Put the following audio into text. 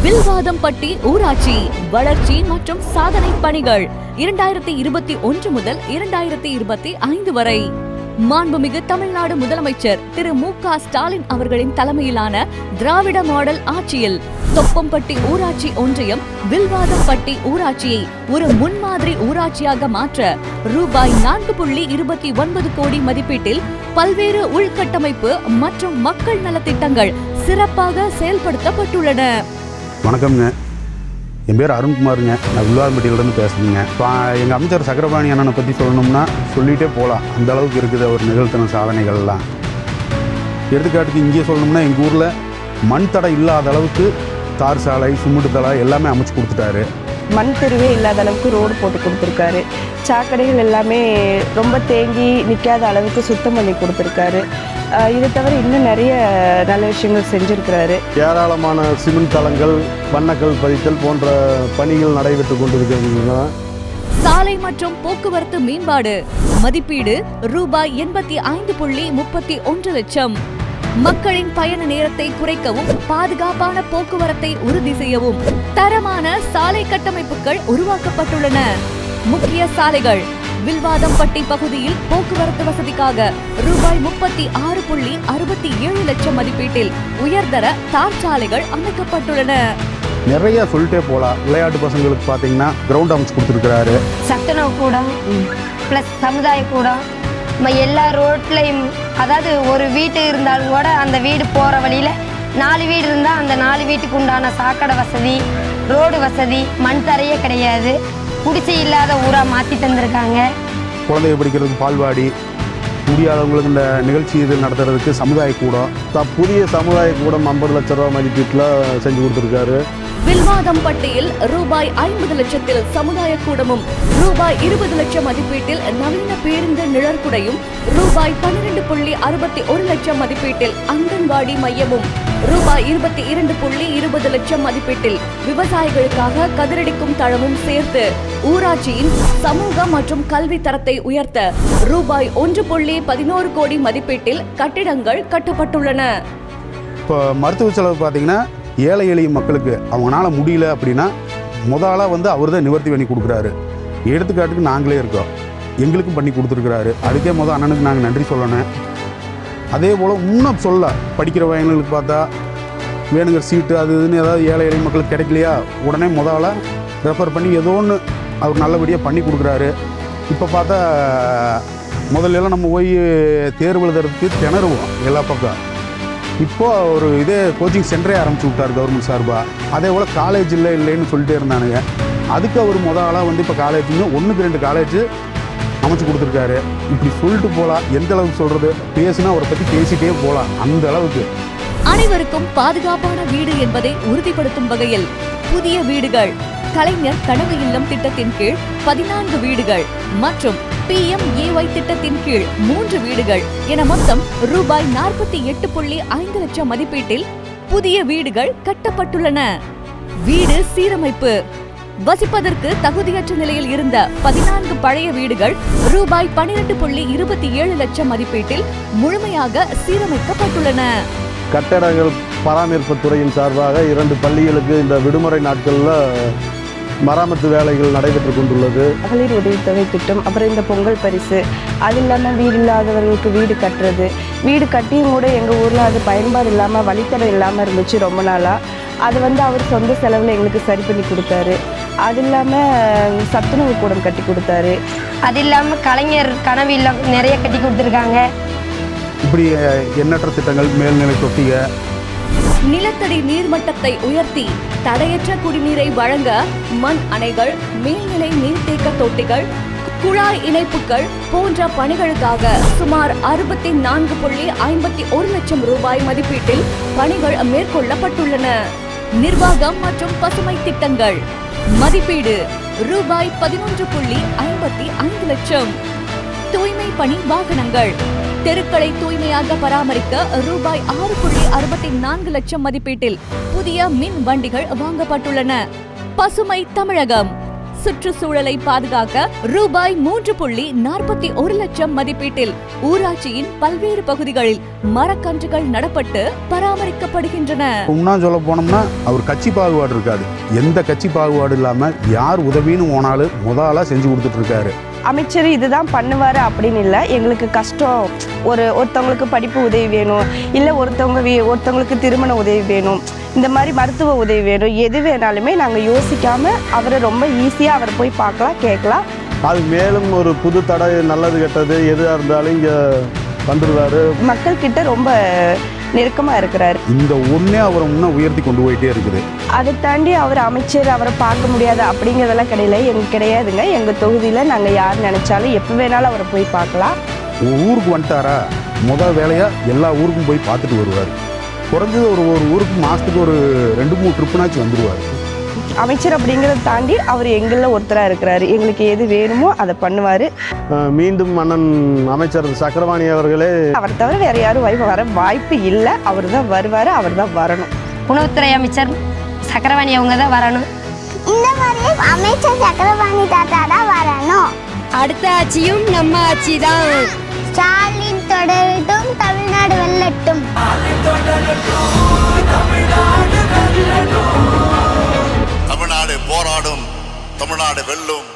வில்வாதம்பட்டி ஊராட்சி வளர்ச்சி மற்றும் சாதனை பணிகள் 2021 முதல் 2025 வரை மாண்புமிகு தமிழ்நாடு முதலமைச்சர் திரு மு.க. ஸ்டாலின் அவர்களின் தலைமையிலான திராவிட மாடல் ஆட்சியில் தொப்பம்பட்டி ஊராட்சி ஒன்றியம் வில்வாதம்பட்டி ஊராட்சியை ஒரு முன்மாதிரி ஊராட்சியாக மாற்ற ரூபாய் 4.29 கோடி மதிப்பீட்டில் பல்வேறு உள்கட்டமைப்பு மற்றும் மக்கள் நலத்திட்டங்கள் சிறப்பாக செயல்படுத்தப்பட்டுள்ளன. வணக்கம்ங்க, என் பேர் அருண்குமாருங்க. நான் வில்வாதம்பட்டியிலிருந்து பேசுகிறேங்க. இப்போ எங்கள் அமைச்சர் சக்கரபாணி அண்ணனை பற்றி சொல்லணும்னா சொல்லிகிட்டே போகலாம். அந்த அளவுக்கு இருக்குது அவர் நிகழ்த்தின சாதனைகள்லாம். எடுத்துக்காட்டுக்கு இங்கே சொல்லணும்னா எங்கள் ஊரில் மண் தடை இல்லாத அளவுக்கு தார் சாலை, சிமெண்ட் தலை எல்லாமே அமைச்சு கொடுத்துட்டாரு. மண் தெருவே இல்லாத அளவுக்கு ரோடு போட்டு கொடுத்துருக்காரு. சாக்கடைகள் எல்லாமே ரொம்ப தேங்கி நிற்காத அளவுக்கு சுத்தம் பண்ணி கொடுத்துருக்காரு. இதை தவிர இன்னும் நிறைய நல்ல விஷயங்கள் செஞ்சுருக்கிறாரு. ஏராளமான சிமெண்ட் தளங்கள், வண்ணக்கல் பதித்தல் போன்ற பணிகள் நடைபெற்று கொண்டிருக்கிறதுங்க. சாலை மற்றும் போக்குவரத்து மேம்பாடு மதிப்பீடு ரூபாய் 85.31 லட்சம். மக்களின் பயண நேரத்தை குறைக்கவும் பாதுகாப்பான போக்குவரத்தை உறுதி செய்யவும் தரமான சாலை கட்டமைப்புகள் உருவாக்கப்பட்டுள்ளன. முக்கிய சாலைகள் வில்வாதம்பட்டி பகுதியில் போக்குவரத்து வசதிக்காக ரூபாய் 36.67 லட்சம் மதிப்பீட்டில் உயர்தர தார் சாலைகள் அமைக்கப்பட்டுள்ளன. நிறைய சொல்லிட்டே போகலாம். விளையாட்டு பசங்களுக்கு பார்த்தீங்கன்னா கிரவுண்ட் அமைச்சு கொடுத்துருக்கிறாரு. சத்துணவு கூடம் ப்ளஸ் சமுதாய கூடம் எல்லா ரோட்லையும், அதாவது ஒரு வீட்டு இருந்தாலும் கூட அந்த வீடு போகிற வழியில் 4 வீடு இருந்தால் அந்த 4 வீட்டுக்கு உண்டான சாக்கடை வசதி, ரோடு வசதி, மண் தரையே கிடையாது. குடிசை இல்லாத ஊராக மாற்றி தந்திருக்காங்க. குழந்தைய படிக்கிறதுக்கு பால்வாடி, முடியாதவங்களுக்கு இந்த நிகழ்ச்சி இது நடத்துறதுக்கு சமுதாய கூடம், புதிய சமுதாய கூடம் 50 லட்ச ரூபா மதிப்பீட்டில் செஞ்சு கொடுத்துருக்காரு. வில்வாதம்பட்டியில் ரூபாய் 50 லட்சத்தில் சமுதாய கூடமும், ரூபாய் 20 லட்சம் மதிப்பீட்டில் நவீன பேருந்து நிழற்குடையும், ரூபாய் 12.61 லட்சம் மதிப்பீட்டில் அங்கன்வாடி மையமும், ரூபாய் 22.20 லட்சம் மதிப்பீட்டில் விவசாயிகளுக்காக கதிரடிக்கும் தளமும் சேர்த்து ஊராட்சியின் சமூக மற்றும் கல்வி தரத்தை உயர்த்த ரூபாய் 1.11 கோடி மதிப்பீட்டில் கட்டிடங்கள் கட்டப்பட்டுள்ளன. இப்போ மருத்துவ செலவு பார்த்தீங்கன்னா ஏழை எளிய மக்களுக்கு அவங்களால முடியல அப்படின்னா முதலாக அவர் தான் நிவர்த்தி பண்ணி கொடுக்குறாரு. எடுத்துக்காட்டுக்கு நாங்களே இருக்கோம், எங்களுக்கும் பண்ணி கொடுத்துருக்குறாரு. அதுக்கே அண்ணனுக்கு நாங்கள் நன்றி சொல்லணும். அதே போல் இன்னும் சொல்ல படிக்கிற பையன்களுக்கு பார்த்தா வேணுங்கிற சீட்டு அது இதுன்னு ஏதாவது ஏழை எளிய மக்களுக்கு கிடைக்கலையா, உடனே ரெஃபர் பண்ணி ஏதோ ஒன்று அவர் நல்லபடியாக பண்ணி கொடுக்குறாரு. இப்போ பார்த்தா முதல்லலாம் நம்ம போய் தேர்வு எழுதுறதுக்கு திணறுவோம் எல்லா பக்கம். இப்போ ஒரு இதே கோச்சிங் சென்டரே ஆரம்பிச்சு விட்டார் கவர்மெண்ட் சார்பாக. அதே போல் காலேஜ் இல்லைன்னு சொல்லிட்டே இருந்தானுங்க. அதுக்கு அவர் இப்போ காலேஜுன்னு 1-2 காலேஜ் அமைச்சு கொடுத்துருக்காரு. இப்படி சொல்லிட்டு போகலாம். எந்த அளவுக்கு சொல்கிறது, பேசுனா அவரை பற்றி பேசிட்டே போகலாம் அந்த அளவுக்கு. அனைவருக்கும் பாதுகாப்பான வீடு என்பதை உறுதிப்படுத்தும் வகையில் புதிய வீடுகள், கலைஞர் கனவு இல்லம் திட்டத்தின் கீழ் 14 வீடுகள் மற்றும் PMAY திட்டத்தின் கீழ் 3 வீடுகள் என மொத்தம் ரூபாய் 48.5 லட்சம் மதிப்பீட்டில் புதிய வீடுகள் கட்டப்பட்டுள்ளன. வீடு சீரமைப்பு வசிப்பதற்கு தகுதியற்ற நிலையில் இருந்த 14 பழைய வீடுகள் ரூபாய் 12.27 லட்சம் மதிப்பீட்டில் முழுமையாக சீரமைக்கப்பட்டுள்ளன. கட்டடங்கள் பராமரிப்பு துறையின் சார்பாக 2 பள்ளிகளுக்கு இந்த விடுமுறை நாட்களில் மராமத்து வேலைகள் நடைபெற்று கொண்டுள்ளது. மகளிர் உதவித்தொகை திட்டம், அப்புறம் இந்த பொங்கல் பரிசு, அது இல்லாமல் வீடு இல்லாதவர்களுக்கு வீடு கட்டுறது. வீடு கட்டியும் கூட எங்கள் ஊரில் அது பயன்பாடு இல்லாமல் வழித்தடம் இல்லாமல் இருந்துச்சு ரொம்ப நாளாக. அது அவர் சொந்த செலவில் எங்களுக்கு சரி பண்ணி கொடுத்தாரு. அது இல்லாமல் சத்துணவு கூடம் கட்டி கொடுத்தாரு. அது இல்லாமல் கலைஞர் கனவு இல்லம் நிறைய கட்டி கொடுத்துருக்காங்க. இப்படி எண்ணற்ற திட்டங்கள், மேல்நிலை தொட்டிக, நிலத்தடி நீர்மட்டத்தை உயர்த்தி தடையற்ற குடிநீரை வழங்க மண் அணைகள், மேல்நிலை நீர்த்தேக்க தொட்டிகள், குழாய் இணைப்புகள் போன்ற பணிகளுக்காக சுமார் 64.51 லட்சம் ரூபாய் மதிப்பீட்டில் பணிகள் மேற்கொள்ளப்பட்டுள்ளன. நிர்வாகம் மற்றும் பசுமை திட்டங்கள் மதிப்பீடு ரூபாய் 11.55 லட்சம். தூய்மை பணி வாகனங்கள், தெருக்களை தூய்மையாக பராமரிக்க ரூபாய் 6.64 லட்சம் மதிப்பீட்டில் புதிய மின் வண்டிகள் வாங்கப்பட்டுள்ளன. பசுமை தமிழகம் சுற்றுச்சூழலை பாதுகாக்க ரூபாய் 3.41 லட்சம் மதிப்பீட்டில் ஊராட்சியின் பல்வேறு பகுதிகளில் மரக்கன்றுகள் நடப்பட்டு பராமரிக்கப்படுகின்றன. இன்னும் சொல்ல போனோம்னா அவர் கட்சி பாகுபாடு இருக்காது. எந்த கட்சி பாகுபாடு இல்லாம யார் உதவின்னு போனாலும் முதலா செஞ்சு கொடுத்துட்டு இருக்காரு. அமைச்சர் இதுதான் பண்ணுவார் அப்படின்னு இல்லை. எங்களுக்கு கஷ்டம், ஒருத்தவங்களுக்கு படிப்பு உதவி வேணும், இல்லை ஒருத்தவங்களுக்கு திருமண உதவி வேணும், இந்த மாதிரி மருத்துவ உதவி வேணும், எது வேணாலுமே நாங்கள் யோசிக்காமல் அவரை ரொம்ப ஈஸியாக அவரை போய் பார்க்கலாம், கேட்கலாம். அது மேலும் ஒரு புது தடை, நல்லது கெட்டது எதுவாக இருந்தாலும் இங்கே வந்துடுவார். மக்கள்கிட்ட ரொம்ப நெருக்கமாக இருக்கிறாரு. இந்த ஒன்றே அவரை இன்னும் உயர்த்தி கொண்டு போயிட்டே இருக்குது. அதை தாண்டி அவர் அமைச்சர் அவரை பார்க்க முடியாது அப்படிங்கிறதெல்லாம் கிடையாதுங்க. எங்கள் தொகுதியில் நாங்கள் யார் நினச்சாலும் எப்போ வேணாலும் அவரை போய் பார்க்கலாம். ஊருக்கு வந்துட்டாரா முதல் வேலையாக எல்லா ஊருக்கும் போய் பார்த்துட்டு வருவார். குறைஞ்சது ஒரு ஊருக்கு மாதத்துக்கு ஒரு 2-3 ட்ரிப்புனாச்சும் வந்துடுவார். அமைச்சர் அப்படிங்கிறத தாண்டி அவர் எங்களில் ஒருத்தராக இருக்கிறாரு. எங்களுக்கு எது வேணுமோ அதை பண்ணுவார். மீண்டும் அண்ணன் அமைச்சர் சக்கரபாணி அவர்களே, அவரை தவிர வேறு யாரும் வர வாய்ப்பு இல்லை. அவர் தான் வருவார், அவர் தான் வரணும். உணவுத்துறை அமைச்சர் சக்கரவாணி அவங்க தான் வரணும். இந்த மாதிரி அமைச்சர் சக்கரபாணி தாத்தா தான் வரணும். அடுத்த ஆட்சியும் நம்ம ஆட்சி தான். ஸ்டாலின் தொடரட்டும், தமிழ்நாடு வெல்லட்டும். தமிழ்நாடு போராடும், தமிழ்நாடு வெல்லும்.